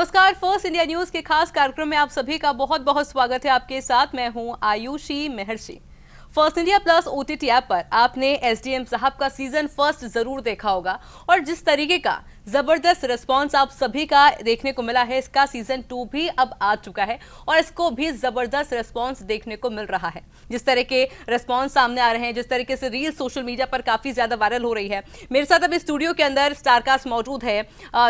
नमस्कार, first India news के खास कार्यक्रम में आप सभी का बहुत बहुत स्वागत है। आपके साथ मैं हूं आयुषी महर्षि। First India plus OTT app पर आपने एसडीएम साहब का सीजन फर्स्ट जरूर देखा होगा और जिस तरीके का जबरदस्त रिस्पांस आप सभी का देखने को मिला है, इसका सीजन 2 भी अब आ चुका है और इसको भी जबरदस्त रिस्पांस देखने को मिल रहा है। जिस तरह के रिस्पांस सामने आ रहे हैं, जिस तरीके से रील सोशल मीडिया पर काफी ज्यादा वायरल हो रही है। मेरे साथ अब स्टूडियो के अंदर स्टारकास्ट मौजूद है,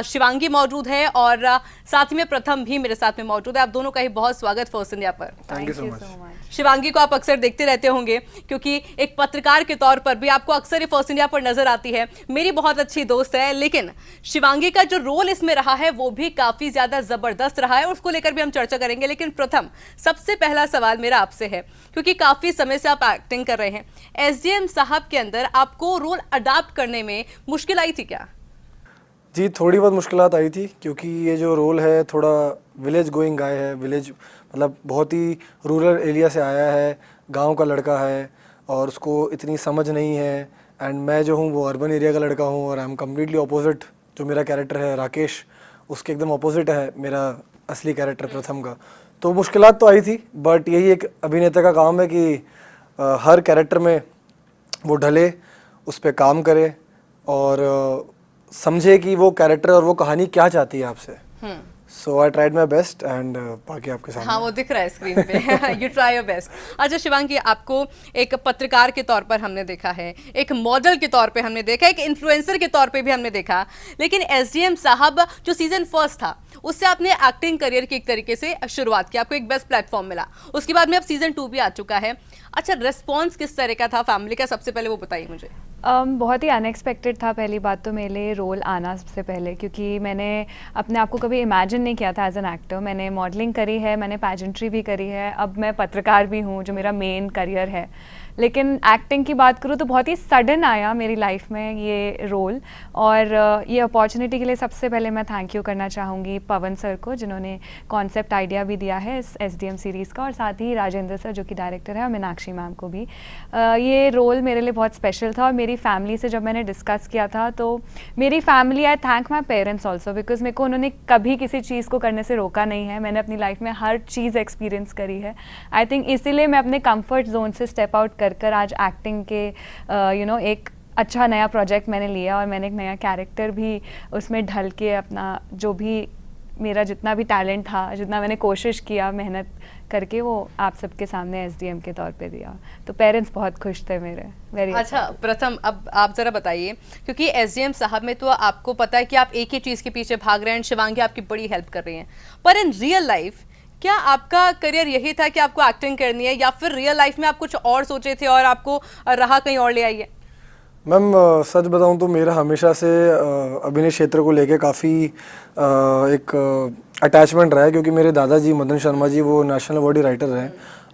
शिवांगी मौजूद है और साथ में प्रथम भी मेरे साथ में मौजूद है। आप दोनों का ही बहुत स्वागत फर्स्ट इंडिया पर। Thank you so much. Shivangi को आप अक्सर देखते रहते होंगे क्योंकि एक पत्रकार के तौर पर भी आपको अक्सर ये फर्स्ट इंडिया पर नजर आती है। मेरी बहुत अच्छी दोस्त है, लेकिन शिवांगी का जो रोल इसमें रहा है वो भी काफी ज्यादा जबरदस्त रहा है और उसको लेकर भी हम चर्चा करेंगे। लेकिन प्रथम, सबसे पहला सवाल मेरा आपसे है, क्योंकि काफी समय से आप एक्टिंग कर रहे हैं, एसडीएम साहब के अंदर आपको रोल अडॉप्ट करने में मुश्किल आई थी क्या? जी, थोड़ी बहुत मुश्किलात आई थी क्योंकि ये जो रोल है थोड़ा विलेज गोइंग गाय है। विलेज मतलब बहुत ही रूरल एरिया से आया है, गांव का लड़का है और उसको इतनी समझ नहीं है। एंड मैं जो हूँ वो अर्बन एरिया का लड़का हूँ और आई एम कम्प्लीटली अपोजिट। जो मेरा कैरेक्टर है राकेश, उसके एकदम अपोजिट है मेरा असली कैरेक्टर प्रथम का। तो मुश्किलात तो आई थी, बट यही एक अभिनेता का काम है कि हर कैरेक्टर में वो ढले, उस पर काम करे और समझे कि वो कैरेक्टर और वो कहानी क्या चाहती है आपसे। So I tried my best and बाकी आपके सामने। हाँ, वो दिख रहा है स्क्रीन पे। You try your best. अच्छा शिवांगी, आपको एक पत्रकार के तौर पर हमने देखा है, एक मॉडल के तौर पे हमने देखा, एक इन्फ्लुएंसर के तौर पे भी हमने देखा, लेकिन एसडीएम साहब जो सीजन फर्स्ट था उससे आपने एक्टिंग करियर की एक तरीके से शुरुआत की, आपको एक बेस्ट प्लेटफॉर्म मिला। उसके बाद में अब सीजन 2 भी आ चुका है। अच्छा, रिस्पॉन्स किस तरह का था फैमिली का, सबसे पहले वो बताइए मुझे। बहुत ही अनएक्सपेक्टेड था पहली बात तो मेरे लिए रोल आना सबसे पहले, क्योंकि मैंने अपने आप को कभी इमेजिन नहीं किया था एज एन एक्टर। मैंने मॉडलिंग करी है, मैंने पैजेंट्री भी करी है, अब मैं पत्रकार भी हूँ जो मेरा मेन करियर है। लेकिन एक्टिंग की बात करूँ तो बहुत ही सडन आया मेरी लाइफ में ये रोल, और ये अपॉर्चुनिटी के लिए सबसे पहले मैं थैंक यू करना चाहूँगी पवन सर को, जिन्होंने कॉन्सेप्ट आइडिया भी दिया है इस एसडीएम सीरीज़ का, और साथ ही राजेंद्र सर जो कि डायरेक्टर है, और मीनाक्षी मैम को भी। ये रोल मेरे लिए बहुत स्पेशल था और मेरी फैमिली से जब मैंने डिस्कस किया था तो मेरी family, I thank my parents also, because मेरे को उन्होंने कभी किसी चीज़ को करने से रोका नहीं है। मैंने अपनी लाइफ में हर चीज़ एक्सपीरियंस करी है। आई थिंक इसीलिए मैं अपने कंफर्ट जोन से स्टेप आउट कर आज एक्टिंग के एक अच्छा नया प्रोजेक्ट मैंने लिया और मैंने एक नया कैरेक्टर भी उसमें ढल के अपना जो भी मेरा जितना भी टैलेंट था, जितना मैंने कोशिश किया मेहनत करके, वो आप सबके सामने एसडीएम के तौर पे दिया। तो पेरेंट्स बहुत खुश थे मेरे, वेरी। अच्छा प्रथम, अब आप जरा बताइए, क्योंकि एसडीएम साहब में तो आपको पता है कि आप एक ही चीज़ के पीछे भाग रहे हैं, शिवांगी आपकी बड़ी हेल्प कर रही हैं, पर इन रियल लाइफ क्या आपका करियर यही था कि आपको एक्टिंग करनी है, या फिर रियल लाइफ में आप कुछ और सोचे थे और आपको राह कहीं और ले आई है? मैम सच बताऊं तो मेरा हमेशा से अभिनय क्षेत्र को लेके काफ़ी एक अटैचमेंट रहा है, क्योंकि मेरे दादाजी मदन शर्मा जी वो नेशनल अवार्डी राइटर रहे।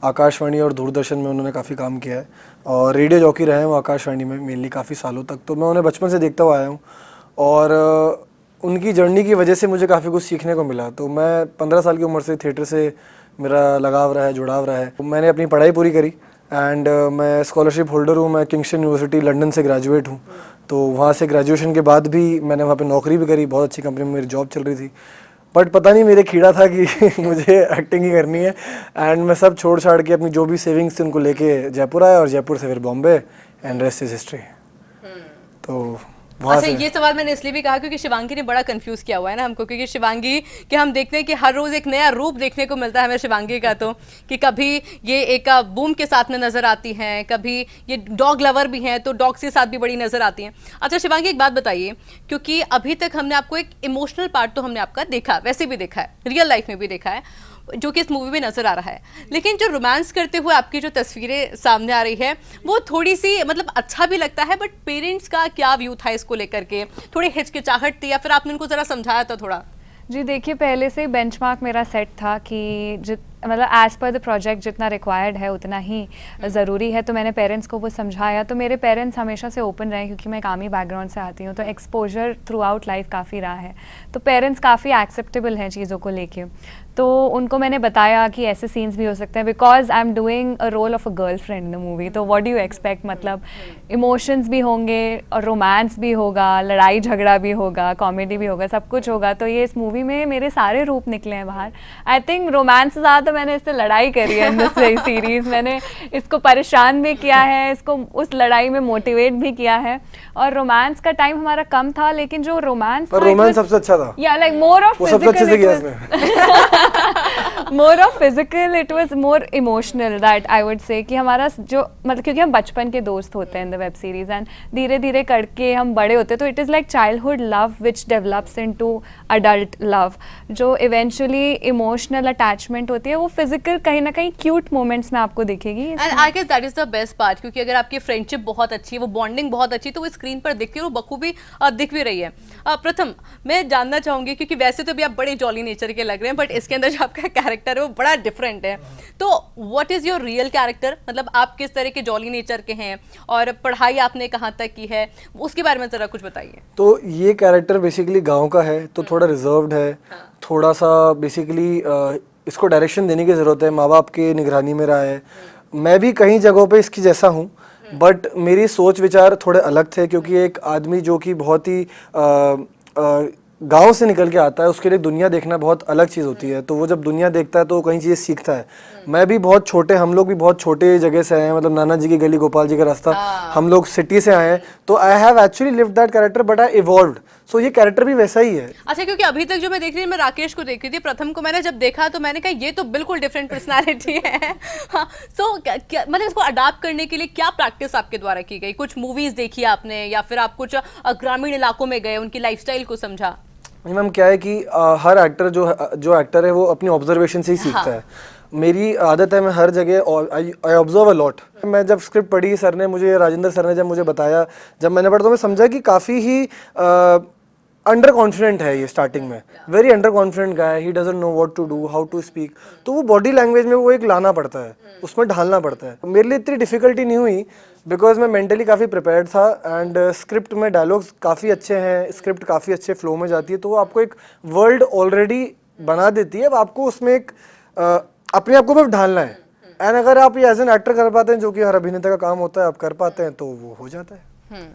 आकाशवाणी और दूरदर्शन में उन्होंने काफ़ी काम किया है और रेडियो जॉकी रहे हैं वो आकाशवाणी में मेनली काफ़ी सालों तक। तो मैं उन्हें बचपन से देखता हुआ आया हूँ और उनकी जर्नी की वजह से मुझे काफ़ी कुछ सीखने को मिला। तो मैं 15 साल की उम्र से थिएटर से मेरा लगाव रहा है, जुड़ाव रहा है। मैंने अपनी पढ़ाई पूरी करी एंड मैं स्कॉलरशिप होल्डर हूँ। मैं किंगस्टन यूनिवर्सिटी लंदन से ग्रेजुएट हूँ। तो वहाँ से ग्रेजुएशन के बाद भी मैंने वहाँ पे नौकरी भी करी, बहुत अच्छी कंपनी में मेरी जॉब चल रही थी। बट पता नहीं मेरे खीड़ा था कि मुझे एक्टिंग ही करनी है एंड मैं सब छोड़ छाड़ के अपनी जो भी सेविंग्स थी उनको लेके जयपुर आया और जयपुर से फिर Bombay, and rest is history. तो अच्छा, ये सवाल मैंने इसलिए भी कहा क्योंकि शिवांगी ने बड़ा कंफ्यूज किया हुआ है ना हमको, क्योंकि शिवांगी के हम देखते हैं कि हर रोज एक नया रूप देखने को मिलता है हमें शिवांगी का। तो कि कभी ये एक बूम के साथ में नजर आती हैं, कभी ये डॉग लवर भी हैं तो डॉग्स के साथ भी बड़ी नजर आती हैं। अच्छा शिवांगी, एक बात बताइए, क्योंकि अभी तक हमने आपको एक इमोशनल पार्ट तो हमने आपका देखा, वैसे भी देखा है, रियल लाइफ में भी देखा है, जो कि इस मूवी में नजर आ रहा है, लेकिन जो रोमांस करते हुए आपकी जो तस्वीरें सामने आ रही है वो थोड़ी सी मतलब अच्छा भी लगता है, बट पेरेंट्स का क्या व्यू था इसको लेकर के? थोड़ी हिचकिचाहट थी या फिर आपने उनको जरा समझाया था थोड़ा? जी देखिए, पहले से बेंचमार्क मेरा सेट था कि मतलब एज पर द प्रोजेक्ट जितना रिक्वायर्ड है उतना ही ज़रूरी है, तो मैंने पेरेंट्स को वो समझाया। तो मेरे पेरेंट्स हमेशा से ओपन रहे क्योंकि मैं एक आर्मी बैकग्राउंड से आती हूँ, तो एक्सपोजर थ्रू आउट लाइफ काफ़ी रहा है, तो पेरेंट्स काफ़ी एक्सेप्टेबल हैं चीज़ों को लेके। तो उनको मैंने बताया कि ऐसे सीन्स भी हो सकते हैं, because I am doing a role of a girlfriend in the movie, तो व्हाट डू यू एक्सपेक्ट, मतलब इमोशंस भी होंगे और रोमांस भी होगा, लड़ाई झगड़ा भी होगा, कॉमेडी भी होगा, सब कुछ होगा। तो ये इस मूवी में मेरे सारे रूप निकले हैं बाहर। आई थिंक रोमांस से ज़्यादा मैंने इससे लड़ाई करी है इन दिस सीरीज़, मैंने इसको परेशान भी किया है, इसको उस लड़ाई में मोटिवेट भी किया है। और रोमांस का टाइम हमारा कम था, लेकिन जो रोमांस सबसे अच्छा था, या like more of more of physical, it was more emotional, that I would say कि हमारा जो मतलब क्योंकि हम बचपन के दोस्त होते हैं in the web series, and धीरे धीरे करके हम बड़े होते हैं, तो it is like childhood love which develops into adult love, जो इवेंचुअली इमोशनल अटैचमेंट होती है, वो फिजिकल कहीं ना कहीं क्यूट मोमेंट्स में आपको दिखेगी। And I guess that is the best part, क्योंकि अगर आपकी फ्रेंडशिप बहुत अच्छी है, वो बॉन्डिंग बहुत अच्छी है, तो वो स्क्रीन पर दिखती है और वो बखूबी दिख भी रही है। प्रथम, मैं जानना चाहूंगी, क्योंकि वैसे तो भी आप बड़े जॉली नेचर के लग रहे हैं, बट इसके अंदर जो आपका कैरेक्टर है वो बड़ा डिफरेंट है, तो what is your real character, मतलब आप किस तरह के जॉली नेचर के हैं और पढ़ाई आपने कहाँ तक की है, उसके बारे में जरा कुछ बताइए। तो ये कैरेक्टर बेसिकली गांव का है, तो थोड़ा रिजर्व्ड है, थोड़ा सा बेसिकली इसको डायरेक्शन देने की ज़रूरत है, माँ बाप के निगरानी में रहा है। मैं भी कई जगहों पे इसकी जैसा हूँ, बट मेरी सोच विचार थोड़े अलग थे, क्योंकि एक आदमी जो कि बहुत ही गांव से निकल के आता है, उसके लिए दुनिया देखना बहुत अलग चीज़ होती है। तो वो जब दुनिया देखता है तो वो कई चीज़ें सीखता है। मैं भी बहुत छोटे, हम लोग भी बहुत छोटे जगह से आए हैं, मतलब नाना जी की गली, गोपाल जी का रास्ता, हम लोग सिटी से आए हैं। तो I have actually lived that character, but I evolved, so ये कैरेक्टर भी वैसा ही है। अच्छा, क्योंकि अभी तक जो मैं देख रही थी, मैं राकेश को देख रही थी, प्रथम को मैंने जब देखा तो मैंने कहा ये तो बिल्कुल डिफरेंट पर्सनालिटी है। हाँ, सो मतलब इसको अडाप्ट करने के लिए क्या प्रैक्टिस आपके द्वारा की गई? कुछ मूवीज देखी आपने, या फिर आप कुछ ग्रामीण इलाकों में गए, उनकी लाइफस्टाइल को समझा? मैम क्या है कि हर एक्टर जो एक्टर है वो अपनी ऑब्जर्वेशन से ही सीखता है। मेरी आदत है, मैं हर जगह आई ऑब्जर्व अ लॉट। मैं जब स्क्रिप्ट पढ़ी, सर ने मुझे, राजेंद्र सर ने जब मुझे बताया, जब मैंने पढ़ा तो मैं समझा कि काफ़ी ही अंडर कॉन्फिडेंट है ये स्टार्टिंग में, very under confident guy, he doesn't know what to do, how to speak. तो वो बॉडी लैंग्वेज में वो एक लाना पड़ता है, उसमें ढालना पड़ता है। मेरे लिए इतनी डिफिकल्टी नहीं हुई, बिकॉज मैं मेंटली काफ़ी प्रिपेयर्ड था, एंड स्क्रिप्ट में डायलॉग्स काफ़ी अच्छे हैं, स्क्रिप्ट काफ़ी अच्छे फ्लो में जाती है, तो वो आपको एक वर्ल्ड ऑलरेडी बना देती है। अब आपको उसमें एक अपने आप को बस ढालना है, एंड अगर आप ये एज एन एक्टर कर पाते हैं, जो कि हर अभिनेता का काम होता है, आप कर पाते हैं, तो वो हो जाता है।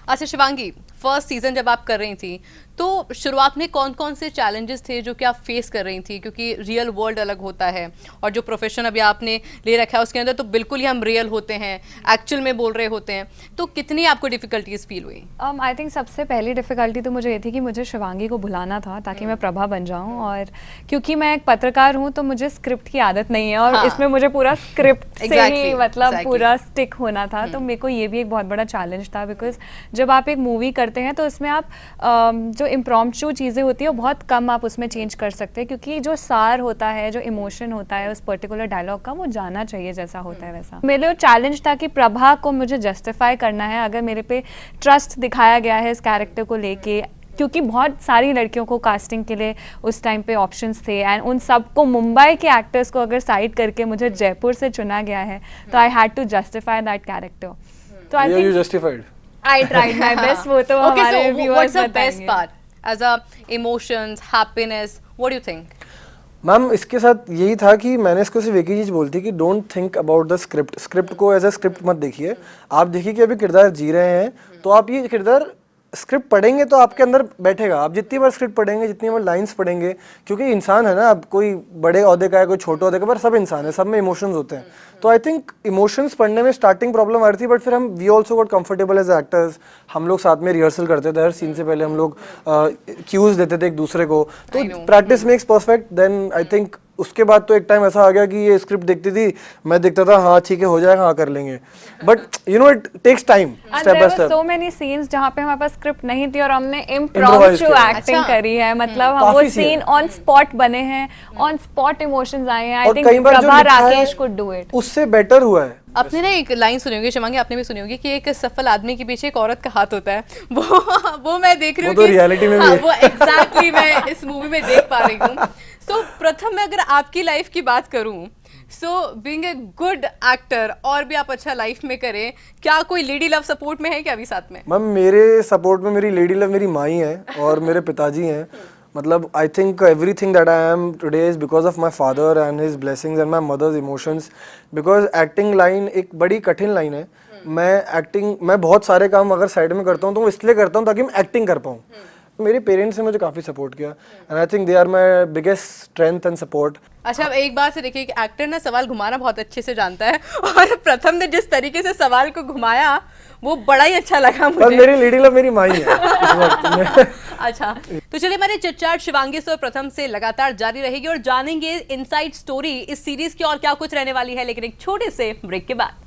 अच्छा शिवांगी, फर्स्ट सीजन जब आप कर रही थी, तो शुरुआत में कौन कौन से चैलेंजेस थे जो कि आप फेस कर रही थी? क्योंकि रियल वर्ल्ड अलग होता है, और जो प्रोफेशन अभी आपने ले रखा है उसके अंदर तो बिल्कुल ही हम रियल होते हैं, एक्चुअल में बोल रहे होते हैं, तो कितनी आपको डिफिकल्टीज फील हुई? आई थिंक सबसे पहली डिफ़िकल्टी तो मुझे ये थी कि मुझे शिवांगी को बुलाना था ताकि मैं प्रभा बन जाऊँ, और क्योंकि मैं एक पत्रकार हूँ तो मुझे स्क्रिप्ट की आदत नहीं है, और इसमें मुझे पूरा स्क्रिप्ट से ही मतलब पूरा स्टिक होना था। तो मेरे को ये भी एक बहुत बड़ा चैलेंज था, बिकॉज जब आप एक मूवी करते हैं तो इसमें आप जो इम्प्रॉम्प्टू चीज़ें होती है वो बहुत कम आप उसमें चेंज कर सकते हैं, क्योंकि जो सार होता है, जो इमोशन होता है उस पर्टिकुलर डायलॉग का, वो जाना चाहिए जैसा होता है वैसा। मेरे लिए चैलेंज था कि प्रभा को मुझे जस्टिफाई करना है, अगर मेरे पे ट्रस्ट दिखाया गया है इस कैरेक्टर को लेके, क्योंकि बहुत सारी लड़कियों को कास्टिंग के लिए उस टाइम पे ऑप्शंस थे, एंड उन सबको, मुंबई के एक्टर्स को अगर साइड करके मुझे जयपुर से चुना गया है, तो I had to justify that character. तो I think justified, I tried my best. वो तो हमारे viewers what's the best बताएंगे। part as a emotions, happiness, what do you think? Ma'am इसके साथ यही था कि मैंने इसको सिर्फ एक ही चीज़ बोलती कि don't think about the script, script को एज अ स्क्रिप्ट मत देखिए, आप देखिए कि अभी किरदार जी रहे हैं, तो आप ये किरदार स्क्रिप्ट पढ़ेंगे तो आपके अंदर बैठेगा। आप जितनी बार स्क्रिप्ट पढ़ेंगे, जितनी बार लाइंस पढ़ेंगे, क्योंकि इंसान है ना, अब कोई बड़े ओहदे का है, कोई छोटे ओहदे का, पर सब इंसान है, सब में इमोशंस होते हैं। तो आई थिंक इमोशंस पढ़ने में स्टार्टिंग प्रॉब्लम आ रही थी, बट फिर हम we also got comfortable as actors. हम लोग साथ में रिहर्सल करते थे, हर सीन से पहले हम लोग क्यूज देते थे एक दूसरे को, तो practice makes perfect. Then I think उसके बाद तो एक टाइम ऐसा आ गया कि ये स्क्रिप्ट देखती थी, मैं देखता था हाँ ठीक है हो जाएगा, हाँ कर लेंगे, but you know it takes time, step by step. So many scenes जहाँ पे हमारे पास स्क्रिप्ट नहीं थी और हमने इम्प्रोम्प्टू एक्टिंग करी है, मतलब हम वो सीन ऑन स्पॉट बने हैं, ऑन स्पॉट इमोशंस आए हैं। I think Prabha Rakesh could do it, उससे बेटर हुआ है। आपने ना एक लाइन सुनी होगी शिवांगी, आपने भी सुनी होगी कि एक सफल आदमी के पीछे एक औरत का हाथ होता है, वो मैं देख रही हूँ, वो तो रियलिटी में भी है। वो एग्जैक्टली मैं इस मूवी में देख पा रही हूँ। सो प्रथम मैं अगर आपकी लाइफ की बात करूं, so being a good actor और भी आप अच्छा लाइफ में करें, क्या कोई लेडी लव सपोर्ट में है क्या अभी साथ में? मैम मेरे सपोर्ट में मेरी लेडी लव मेरी माँ ही है और मेरे पिताजी हैं। मतलब I think everything that I am today is because of my father and his blessings and my mother's emotions. Because acting line एक बड़ी कठिन लाइन है। मैं बहुत सारे काम अगर साइड में करता हूँ तो वो इसलिए करता हूँ ताकि मैं एक्टिंग कर पाऊँ। मेरे पेरेंट्स ने मुझे काफ़ी सपोर्ट किया and I think they are my biggest strength and support. अच्छा, अब एक बात से देखिए कि एक्टर ना सवाल घुमाना बहुत अच्छे से जानता है और प्रथम ने जिस तरीके से सवाल को घुमाया वो बड़ा ही अच्छा लगा मुझे। पर मेरी लेडी लव मेरी माँ ही है इस वक्त में। अच्छा, तो चलिए हमारे चिटचाट शिवांगी से और प्रथम से लगातार जारी रहेगी और जानेंगे इनसाइड स्टोरी इस सीरीज की और क्या कुछ रहने वाली है, लेकिन एक छोटे से ब्रेक के बाद।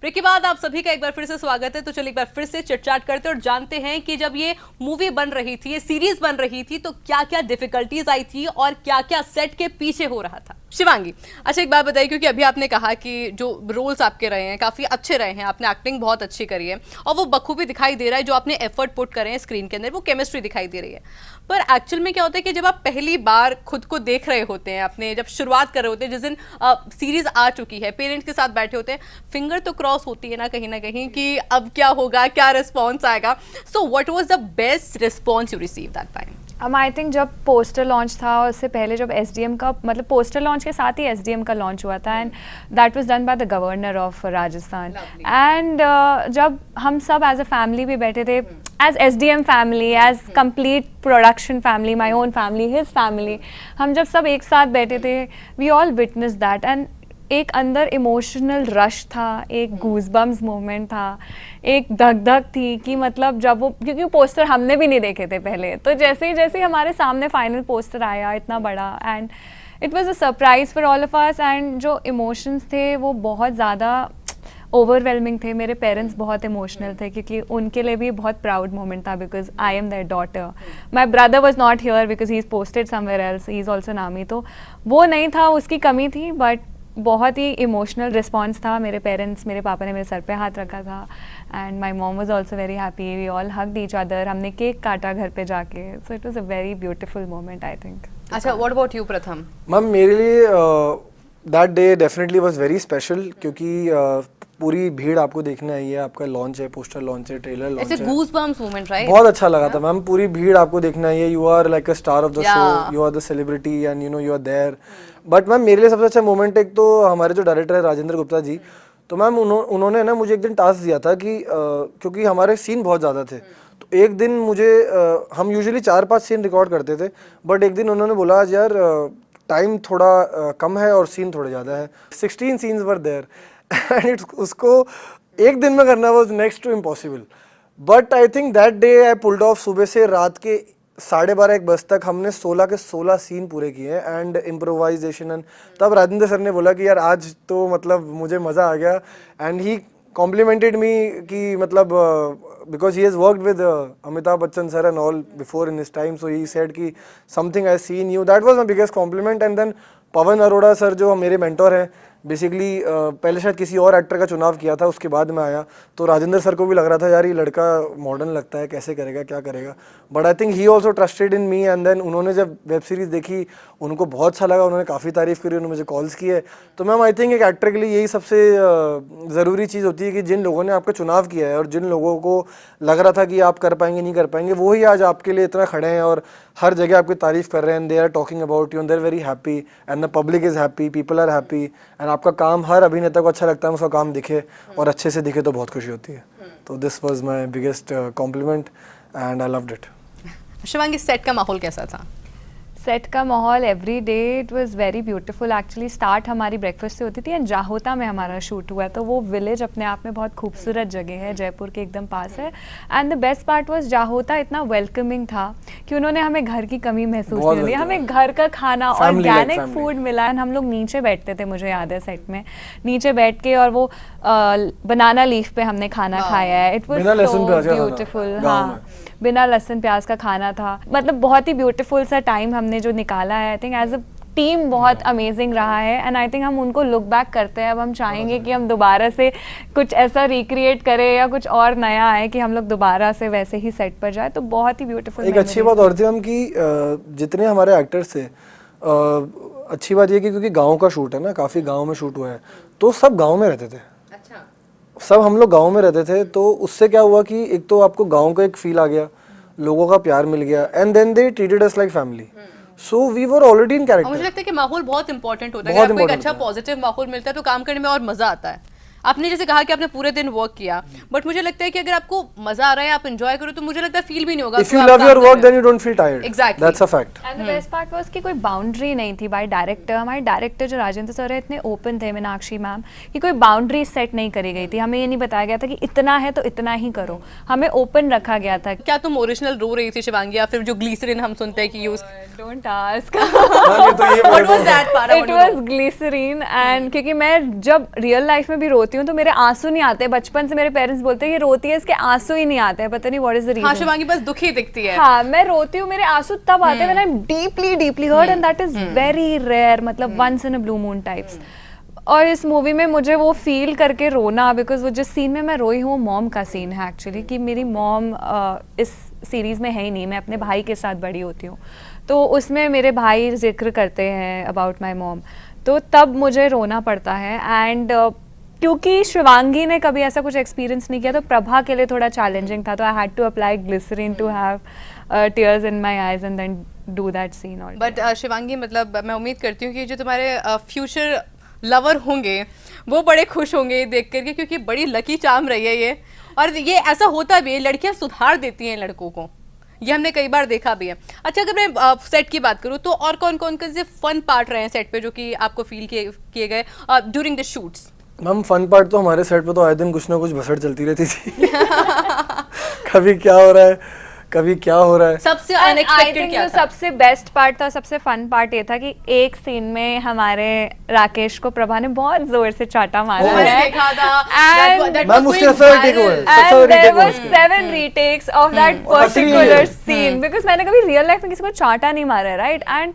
ब्रेक के बाद आप सभी का एक बार फिर से स्वागत है। तो चलिए एक बार फिर से चिटचाट करते हैं और जानते हैं कि जब ये मूवी बन रही थी, ये सीरीज बन रही थी, तो क्या क्या डिफिकल्टीज आई थी और क्या क्या सेट के पीछे हो रहा था। शिवांगी, अच्छा एक बात बताइए, क्योंकि अभी आपने कहा कि जो रोल्स आपके रहे हैं काफ़ी अच्छे रहे हैं, आपने एक्टिंग बहुत अच्छी करी है और वो बखूबी दिखाई दे रहा है, जो आपने एफर्ट पुट करे हैं स्क्रीन के अंदर वो केमिस्ट्री दिखाई दे रही है। पर एक्चुअल में क्या होता है कि जब आप पहली बार खुद को देख रहे होते हैं, अपने जब शुरुआत कर रहे होते हैं, जिस दिन सीरीज आ चुकी है, पेरेंट्स के साथ बैठे होते हैं, फिंगर तो क्रॉस होती है ना कहीं कि अब क्या होगा, क्या रिस्पॉन्स आएगा। So what was the best response you receive that time? I think जब पोस्टर लॉन्च था उससे पहले जब एसडीएम का मतलब पोस्टर लॉन्च के साथ ही एसडीएम का लॉन्च हुआ था and that was done by the governor of Rajasthan and जब हम सब एज अ फैमिली भी बैठे थे, as SDM family, as complete production family, my own family, his family, हम जब सब एक साथ बैठे थे, we all witness that and एक अंदर इमोशनल रश था, एक गूज़बम्स मोमेंट था, एक धक धक थी कि मतलब जब वो, क्योंकि पोस्टर हमने भी नहीं देखे थे पहले, तो जैसे ही हमारे सामने फाइनल पोस्टर आया इतना बड़ा and it was a surprise for all of us and जो इमोशंस थे वो बहुत ज़्यादा ओवरवेलमिंग थे। मेरे पेरेंट्स बहुत इमोशनल थे क्योंकि उनके लिए भी बहुत प्राउड मोमेंट था because I am there daughter. My brother was not here because he is posted somewhere else, he is also नामी, तो वो नहीं था, उसकी कमी थी, बट बहुत ही इमोशनल रिस्पॉन्स था। मेरे पेरेंट्स, मेरे पापा ने मेरे सर पे हाथ रखा था and my mom was also very happy, we all hugged each other, हमने केक काटा घर पे जाके, so it was a very beautiful moment I think. अच्छा, what about you Pratham? Ma'am मेरे लिए that day definitely was very special क्योंकि पूरी भीड़ आपको देखने आई है, आपका लॉन्च है, पोस्टर लॉन्च है, ट्रेलर लॉन्च है, गूज़बम्स मोमेंट, राइट? बहुत अच्छा लगा था मैम। पूरी भीड़ आपको देखने आई है, you are like a star of the show, you are the celebrity and you know you are there. But ma'am मेरे लिए सबसे अच्छा मोमेंट एक तो हमारे जो डायरेक्टर है राजेंद्र गुप्ता जी, तो मैम उन्होंने ना मुझे एक दिन टास्क दिया था कि क्योंकि हमारे सीन बहुत ज़्यादा थे, तो एक दिन मुझे हम यूजुअली 4-5 सीन रिकॉर्ड करते थे, बट एक दिन उन्होंने बोला आज यार टाइम थोड़ा कम है और सीन थोड़े ज़्यादा है, 16 सीन्स वर देयर एंड उसको एक दिन में करना was next to impossible. But I think that day I pulled off. सुबह से रात के 12:30-1 बजे तक हमने 16 के 16 सीन पूरे किए एंड इम्प्रोवाइजेशन एंड तब राजेंद्र सर ने बोला कि यार आज तो मतलब मुझे मज़ा आ गया एंड ही कॉम्प्लीमेंटेड मी कि मतलब because he has worked with Amitabh Bachchan sir and all before in his time, so he said कि something I see in you, that was my biggest compliment। and then Pawan Arora sir जो मेरे mentor हैं, basically पहले शायद किसी और actor का चुनाव किया था, उसके बाद मैं आया, तो राजेंद्र सर को भी लग रहा था यार ये लड़का मॉडर्न लगता है, कैसे करेगा, क्या करेगा, but I think he also trusted in me and then उन्होंने जब वेब सीरीज़ देखी उनको बहुत अच्छा लगा, उन्होंने काफ़ी तारीफ़ करी, उन्होंने मुझे कॉल्स किए। तो मैम आई थिंक एक एक्टर के लिए यही सबसे ज़रूरी चीज़ होती है कि जिन लोगों ने आपका चुनाव किया है और जिन लोगों को लग रहा था कि आप कर पाएंगे नहीं कर पाएंगे, वो ही आज आपके लिए इतना खड़े हैं और हर जगह आपकी तारीफ़ कर रहे हैं, they are talking about you and they are very happy and the public is happy, people are happy and आपका काम हर अभिनेता को अच्छा लगता है, उसका काम दिखे और अच्छे से दिखे तो बहुत खुशी होती है। तो this was my biggest complement and I loved it. Shivangi, set का माहौल कैसा था? सेट का माहौल every day it was very beautiful actually. Start हमारी ब्रेकफास्ट से होती थी एंड जाहोता में हमारा शूट हुआ, तो वो विलेज अपने आप में बहुत खूबसूरत जगह है, जयपुर के एकदम पास है। And the best part was जाहोता इतना वेलकमिंग था कि उन्होंने हमें घर की कमी महसूस नहीं हुई, हमें घर का खाना ऑर्गेनिक फूड मिला। एंड हम लोग नीचे बैठते थे, मुझे याद है सेट में नीचे बैठ के, और वो बनाना लीफ पे हमने खाना खाया है। It was so beautiful. हाँ, बिना लहसुन प्याज का खाना था, मतलब बहुत ही ब्यूटीफुल सा टाइम हमने जो निकाला है। I think as a team बहुत अमेजिंग रहा है एंड आई थिंक हम उनको लुक बैक करते हैं। अब हम चाहेंगे कि हम दोबारा से कुछ ऐसा रिक्रिएट करें या कुछ और नया आए कि हम लोग दोबारा से वैसे ही सेट पर जाए, तो बहुत ही ब्यूटीफुल। एक अच्छी बात और थी हम कि जितने हमारे एक्टर्स थे, अच्छी बात ये कि क्योंकि गाँव का शूट है ना, काफ़ी गाँव में शूट हुआ है, तो सब गाँव में रहते थे। सब हम लोग गांव में रहते थे, तो उससे क्या हुआ कि एक तो आपको गांव का एक फील आ गया, लोगों का प्यार मिल गया, and then they treated us like family, so we were already in character. मुझे लगता है कि माहौल बहुत इंपॉर्टेंट होता है। अगर आपको एक अच्छा पॉजिटिव माहौल मिलता है तो काम करने में और मजा आता है। आपने जैसे कहा कि आपने पूरे दिन वर्क किया, बट मुझे लगता है कि अगर आपको मजा आ रहा है, आप एंजॉय करो, तो मुझे लगता है फील भी नहीं होगा। If you love your work, then you don't feel tired. Exactly. That's a fact. And the best part was कि कोई बाउंड्री नहीं थी बाय डायरेक्टर। हमारे डायरेक्टर जो राजेंद्र सर है इतने ओपन थे, मीनाक्षी मैम, कि कोई बाउंड्री सेट नहीं करी गई थी। हमें ये नहीं बताया गया था कि इतना है तो इतना ही करो, हमें ओपन रखा गया था। क्या तुम ओरिजिनल रो रही थी शिवांगी, या फिर जो ग्लिसरीन हम सुनते हैं कि use? Don't ask. What was that part? It was glycerine and क्योंकि मैं जब रियल लाइफ में भी रोती हूँ तो मेरे आंसू नहीं आते। बचपन से मेरे पेरेंट्स बोलते हैं कि रोती है इसके आंसू ही नहीं आते हैं, पता नहीं व्हाट इज द रीजन। हाँ, शिवांगी बस दुखी दिखती है। हाँ, मैं रोती हूँ, मेरे आंसू तब आते हैं when I am deeply hurt and that is very rare, मतलब once in a blue moon types. और इस मूवी में मुझे वो फील करके रोना, बिकॉज वो जिस सीन में मैं रोई हूँ मॉम का सीन है एक्चुअली, कि मेरी मॉम इस सीरीज में है ही नहीं, मैं अपने भाई के साथ बड़ी होती हूँ, तो उसमें मेरे भाई जिक्र करते हैं अबाउट माई मॉम, तो तब मुझे रोना पड़ता है। एंड क्योंकि शिवांगी ने कभी ऐसा कुछ एक्सपीरियंस नहीं किया, तो प्रभा के लिए थोड़ा चैलेंजिंग था, तो I had to apply glycerine to have tears in my eyes and then do that scene all. But Shivangi, मतलब मैं उम्मीद करती हूँ कि जो तुम्हारे फ्यूचर लवर होंगे वो बड़े खुश होंगे देख करके, क्योंकि बड़ी लकी चार्म रही है ये, और ये ऐसा होता भी है, लड़कियां सुधार देती हैं लड़कों को, ये हमने कई बार देखा भी है। अच्छा, अगर मैं सेट की बात करूँ तो और कौन कौन से फन पार्ट रहे हैं सेट पे जो कि आपको फील किए गए during the shoots? Ma'am, fun part तो हमारे सेट पे तो आए दिन कुछ ना कुछ भसड़ चलती रहती थी। कभी क्या हो रहा है, कभी क्या हो रहा है। सबसे अनएक्सपेक्टेड क्या था? सबसे बेस्ट पार्ट था, सबसे फन पार्ट ये था कि एक सीन में हमारे राकेश को प्रभा ने बहुत जोर से चाटा मारा है। देखा था, मैम उसके सबसे टेक हुए, and there were 7 retakes of that particular scene because मैंने कभी रियल लाइफ में किसी को चाटा नहीं मारा है, right? And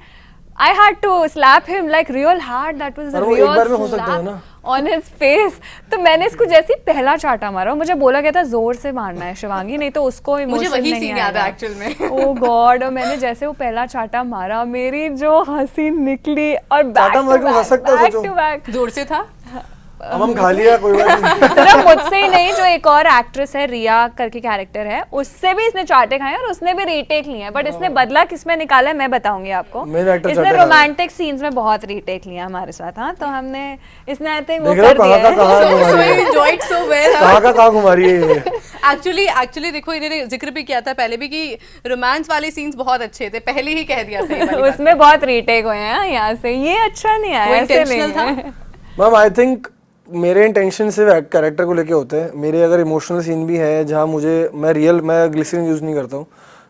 I had to slap him like real hard. That was a real slap on his face. तो मैंने इसको जैसे ही पहला चाटा मारा, मुझे बोला गया था जोर से मारना है शिवांगी, नहीं तो उसको इमोशन नहीं आएगा। मुझे वही सीन याद है एक्चुअल में। Oh God! और मैंने जैसे वो पहला चाटा मारा, मेरी जो हंसी निकली, और बैक टू बैक जोर से था। अब हम खा लिया, कोई बात नहीं। सिर्फ मुझसे ही नहीं, जो एक और एक्ट्रेस है रिया करके कैरेक्टर है, उससे भी इसने चाटे खाए और उसने भी रीटेक लिए हैं, बट इसने बदला किसमें निकाला है मैं बताऊंगी आपको। इसने रोमांटिक सीन्स में बहुत रीटेक लिया हमारे साथ। हाँ, तो हमने इसने आई थिंक वो कर दिया है। कहाँ का घुमा रही है। एक्चुअली देखो, इन्होंने जिक्र भी किया था पहले भी कि रोमांस वाले सीन्स बहुत अच्छे थे, पहले ही कह दिया था। उसमें बहुत रीटेक हुए हैं यहाँ से, ये अच्छा नहीं आया, ऐसे नहीं है। मैम, आई थिंक मेरे इंटेंशन सिर्फ कैरेक्टर को लेके होते हैं। मेरे अगर इमोशनल सीन भी है जहाँ मैं ग्लिसरीन यूज़ नहीं करता हूँ,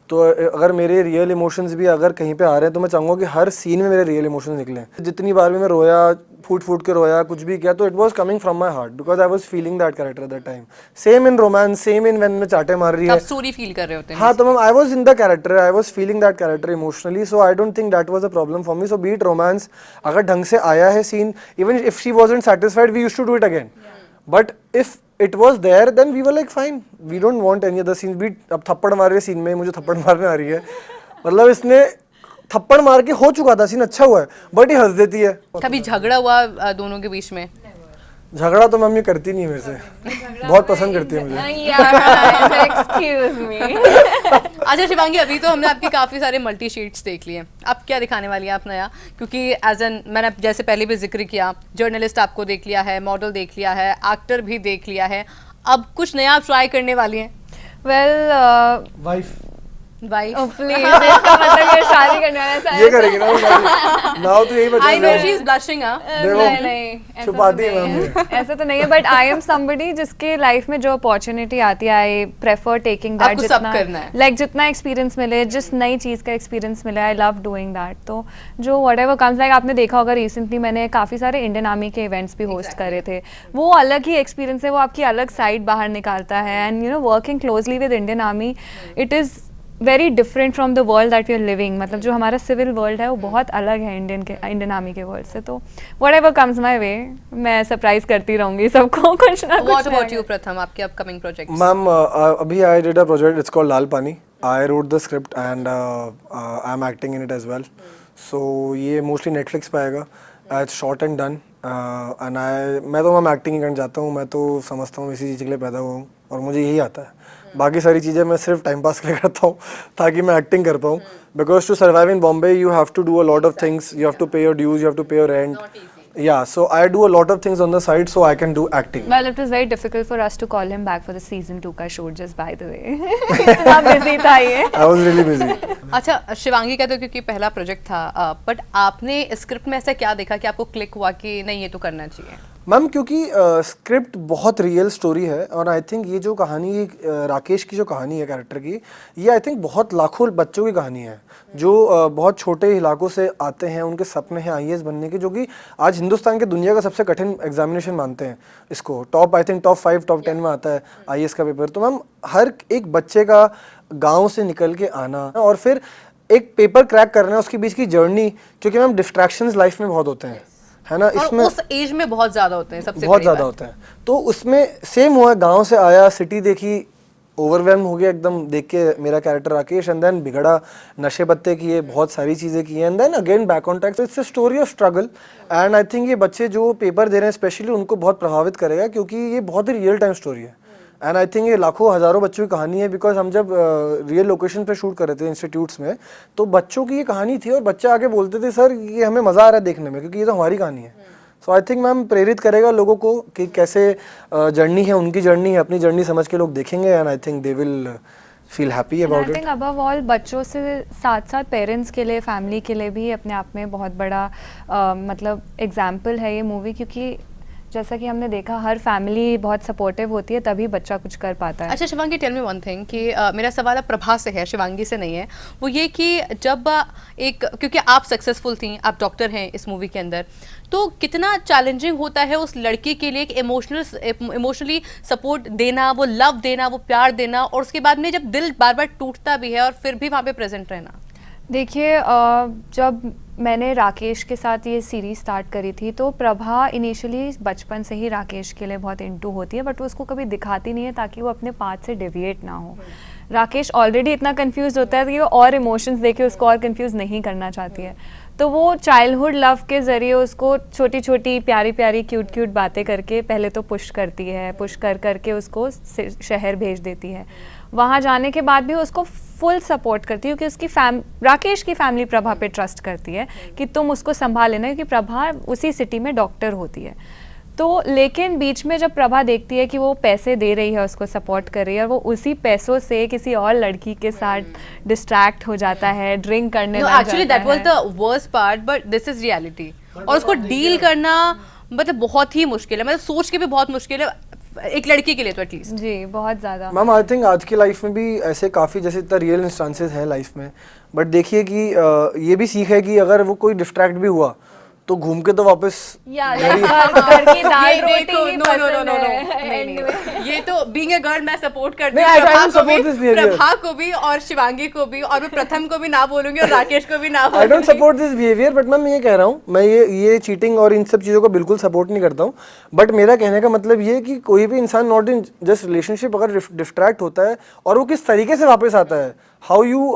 तो अगर मेरे रियल इमोशंस भी अगर कहीं पे आ रहे हैं तो मैं चाहूँगा कि हर सीन में मेरे रियल इमोशंस निकलें। जितनी बार भी मैं रोया, फूट के रोया, कुछ भी किया, तो it was coming from my heart because I was feeling that character at that time. Same in romance, same in when मैं चाटे मार रही है, स्टोरी फील कर रहे होते हैं। हाँ, तो ma'am I was in the character, I was feeling that character emotionally, so I don't think that was a problem for me. So beat romance, अगर ढंग से आया है सीन, even if she wasn't satisfied, we used to do it again, but if it was there then we were like fine, we don't want any other scenes. भी अब थप्पड़ मार रही है सीन में, मुझे थप्पड़ मारने आ रही है, मतलब इसने थप्पड़ मार के हो चुका था सीन, अच्छा हुआ है, बट ये हंस देती है। कभी झगड़ा हुआ दोनों के बीच में? झगड़ा तो मैम ये करती नहीं है मेरे से, बहुत पसंद करती है मुझे। Excuse me. अच्छा शिवांगी, अभी तो हमने आपकी काफ़ी सारे मल्टी शीट्स देख लिए, अब क्या दिखाने वाली है आप नया? क्योंकि एज एन मैंने जैसे पहले भी जिक्र किया, जर्नलिस्ट आपको देख लिया है, मॉडल देख लिया है, एक्टर भी देख लिया है, अब कुछ नया आप ट्राई करने वाली हैं? वेल, वाइफ वाइफ प्लीज इसका मतलब ये शादी करने वाला ऐसा ये करेगी ना नाउ तो यही बचा आई नो है। शी इज ब्लशिंग नहीं नहीं ऐसा तो छुपाती है नहीं मैम है। ऐसा तो नहीं है, बट आई एम समबडी जिसके लाइफ में जो अपॉर्चुनिटी आती है आई प्रेफर टेकिंग दैट, आपको सब करना है। लाइक जितना एक्सपीरियंस मिले, जिस नई चीज़ का एक्सपीरियंस मिले, आई लव डूइंग दैट। तो जो वट एवर कम्स, लाइक आपने देखा होगा रिसेंटली मैंने काफ़ी सारे इंडियन आर्मी के इवेंट्स भी होस्ट करे थे, वो अलग ही एक्सपीरियंस है, वो आपकी अलग साइड बाहर निकालता है। And you know working closely with Indian army, it is very different from the world that we are living. मतलब जो हमारा सिविल वर्ल्ड है वो बहुत अलग है इंडियन आर्मी के वर्ल्ड से। तो वट एवर कम्स माई वे, मैं सरप्राइज करती रहूंगी सबको कुछ ना कुछ। व्हाट अबाउट यू प्रथम, आपके अपकमिंग प्रोजेक्ट्स? मैम अभी I did a project, it's called Lal Pani. I wrote the script and I am acting in it as well. So ये मोस्टली नेटफ्लिक्स पे आएगा, it's short and done. And मैं तो ma'am acting ही करना चाहता हूँ, मैं तो समझता हूँ इसी चीज़ के लिए पैदा हुआ हूँ और मुझे यही आता है। बाकी सारी चीज़ें मैं सिर्फ टाइम पास के लिए करता हूँ ताकि मैं एक्टिंग कर पाऊँ, because to survive in Bombay you have to do a lot of things, you have to pay your dues, you have to pay your rent. Yeah, so I do a lot of things on the side so I can do acting. Well, it was very difficult for us to call him back for the season 2 का shoot, just by the way. इतना busy था ये। I was really busy. अच्छा, शिवांगी का तो क्योंकि पहला project था, बट आपने स्क्रिप्ट में ऐसा क्या देखा कि आपको क्लिक हुआ कि नहीं ये तो करना चाहिए? मैम क्योंकि स्क्रिप्ट बहुत रियल स्टोरी है और आई थिंक ये जो कहानी राकेश की जो कहानी है कैरेक्टर की, ये आई थिंक बहुत लाखों बच्चों की कहानी है जो बहुत छोटे इलाकों से आते हैं, उनके सपने हैं आईएएस बनने के, जो कि आज हिंदुस्तान के दुनिया का सबसे कठिन एग्जामिनेशन मानते हैं इसको। Top I think top 5 top 10 में आता है आईएएस का पेपर। तो मैम हर एक बच्चे का गाँव से निकल के आना और फिर एक पेपर क्रैक करना, उसके बीच की जर्नी, क्योंकि मैम डिस्ट्रैक्शंस लाइफ में बहुत होते हैं, है ना, इसमें उस एज में बहुत ज्यादा होते हैं, सबसे बहुत ज्यादा होते हैं। तो उसमें सेम हुआ, गांव से आया, सिटी देखी, ओवरवेल्म हो गया एकदम देख के मेरा कैरेक्टर राकेश, एंड देन बिगड़ा, नशे पत्ते किए, बहुत सारी चीजें की, and then again back on track. It's a story of struggle and I think ये बच्चे जो पेपर दे रहे हैं स्पेशली उनको बहुत प्रभावित करेगा, क्योंकि ये बहुत ही रियल टाइम स्टोरी है। एंड आई थिंक ये लाखों हज़ारों बच्चों की कहानी है, बिकॉज हम जब रियल लोकेशन पे शूट कर रहे थे इंस्टीट्यूट्स में, तो बच्चों की ये कहानी थी और बच्चे आके बोलते थे सर ये हमें मज़ा आ रहा है देखने में, क्योंकि ये तो हमारी कहानी है। सो आई थिंक मैम प्रेरित करेगा लोगों को कि कैसे जर्नी है, उनकी जर्नी है, अपनी जर्नी समझ के लोग देखेंगे and I think they will feel happy about it. Above all बच्चों से साथ साथ पेरेंट्स के लिए, फैमिली के लिए भी अपने आप में बहुत बड़ा मतलब एग्जाम्पल है ये मूवी, क्योंकि जैसा कि हमने देखा हर फैमिली बहुत सपोर्टिव होती है तभी बच्चा कुछ कर पाता है। अच्छा Shivangi, tell me one thing कि मेरा सवाल अब प्रभा से है, शिवांगी से नहीं है। वो ये कि जब क्योंकि आप सक्सेसफुल थी, आप डॉक्टर हैं इस मूवी के अंदर, तो कितना चैलेंजिंग होता है उस लड़की के लिए कि इमोशनली सपोर्ट देना, वो लव देना, वो प्यार देना, और उसके बाद में जब दिल बार बार टूटता भी है और फिर भी वहाँ पे प्रेजेंट रहना। देखिए जब मैंने राकेश के साथ ये सीरीज़ स्टार्ट करी थी तो प्रभा इनिशियली बचपन से ही राकेश के लिए बहुत इंटू होती है, बट वो उसको कभी दिखाती नहीं है ताकि वो अपने पाथ से डिविएट ना हो। राकेश ऑलरेडी इतना कंफ्यूज होता है कि वो और इमोशंस देके उसको और कंफ्यूज नहीं करना चाहती है, तो वो चाइल्डहुड लव के ज़रिए उसको छोटी छोटी प्यारी प्यारी क्यूट क्यूट बातें करके पहले तो पुश करती है, पुश कर करके उसको शहर भेज देती है। वहाँ जाने के बाद भी उसको फुल सपोर्ट करती है क्योंकि उसकी राकेश की फैमिली प्रभा पे ट्रस्ट करती है कि तुम उसको संभाल लेना, क्योंकि प्रभा उसी सिटी में डॉक्टर होती है। तो लेकिन बीच में जब प्रभा देखती है कि वो पैसे दे रही है, उसको सपोर्ट कर रही है, और वो उसी पैसों से किसी और लड़की के साथ डिस्ट्रैक्ट हो जाता है, ड्रिंक करने लग जाता है। Actually that was the worst part, but this is reality. और उसको डील करना मतलब बहुत ही मुश्किल है, मतलब सोच के भी बहुत मुश्किल है एक लड़की के लिए तो एटलीस्ट। जी बहुत ज़्यादा। मैम आई थिंक आज की लाइफ में भी ऐसे काफ़ी जैसे इतना रियल इंस्टांसेस हैं लाइफ में, बट देखिए कि ये भी सीख है कि अगर वो कोई डिस्ट्रैक्ट भी हुआ तो घूम के तो वापस घर की दाल रोटी ही नो पसंद है। ये तो बीइंग अ गर्ल मैं सपोर्ट करती नहीं, हूँ, I don't support this behavior. Prabha को भी और शिवांगी को भी, और मैं प्रथम को भी ना बोलूंगी और राकेश को भी ना आई बोलूंगी। Don't support this behaviour, but मैं ये कह रहा हूँ, मैं ये चीटिंग और इन सब चीज़ों को बिल्कुल सपोर्ट नहीं करता हूँ, बट मेरा कहने का मतलब ये है कि कोई भी इंसान नॉट इन जस्ट रिलेशनशिप अगर डिस्ट्रैक्ट होता है और वो किस तरीके से वापस आता है, how you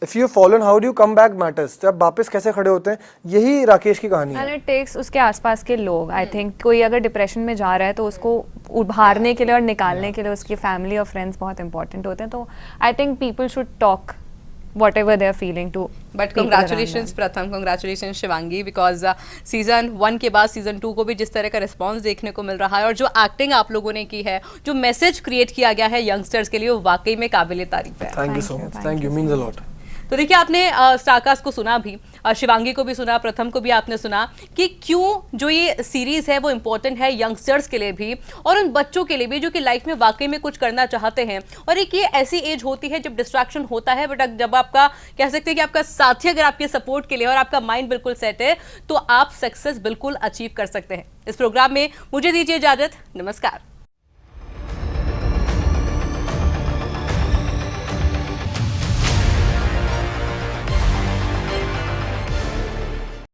if you fallen how do you come back matters, जब वापस कैसे खड़े होते हैं, यही राकेश की कहानी है। एंड इट टेक्स उसके आसपास के लोग, आई थिंक कोई अगर डिप्रेशन में जा रहा है तो उसको उभारने के लिए और निकालने के लिए उसकी फैमिली और फ्रेंड्स बहुत इंपॉर्टेंट होते हैं। तो I think people should talk whatever they're feeling to but people around congratulations them. प्रथम, कंग्रेचुलेशंस शिवांगी, बिकॉज सीजन 1 के बाद सीजन 2 को भी जिस तरह का रिस्पांस देखने को मिल रहा है और जो एक्टिंग आप लोगों ने की है, जो मैसेज क्रिएट किया गया है यंगस्टर्स के लिए, वो वाकई में काबिले तारीफ है। Thank you so you, much, thank thank you, you means a lot. तो देखिए, आपने स्टारकास्ट को सुना भी, शिवांगी को भी सुना, प्रथम को भी आपने सुना कि क्यों जो ये सीरीज है वो इम्पोर्टेंट है यंगस्टर्स के लिए भी और उन बच्चों के लिए भी जो कि लाइफ में वाकई में कुछ करना चाहते हैं। और एक ये ऐसी एज होती है जब डिस्ट्रैक्शन होता है, बट जब आपका कह सकते हैं कि आपका साथी अगर आपके सपोर्ट के लिए और आपका माइंड बिल्कुल सेट है तो आप सक्सेस बिल्कुल अचीव कर सकते हैं। इस प्रोग्राम में मुझे दीजिए इजाजत, नमस्कार।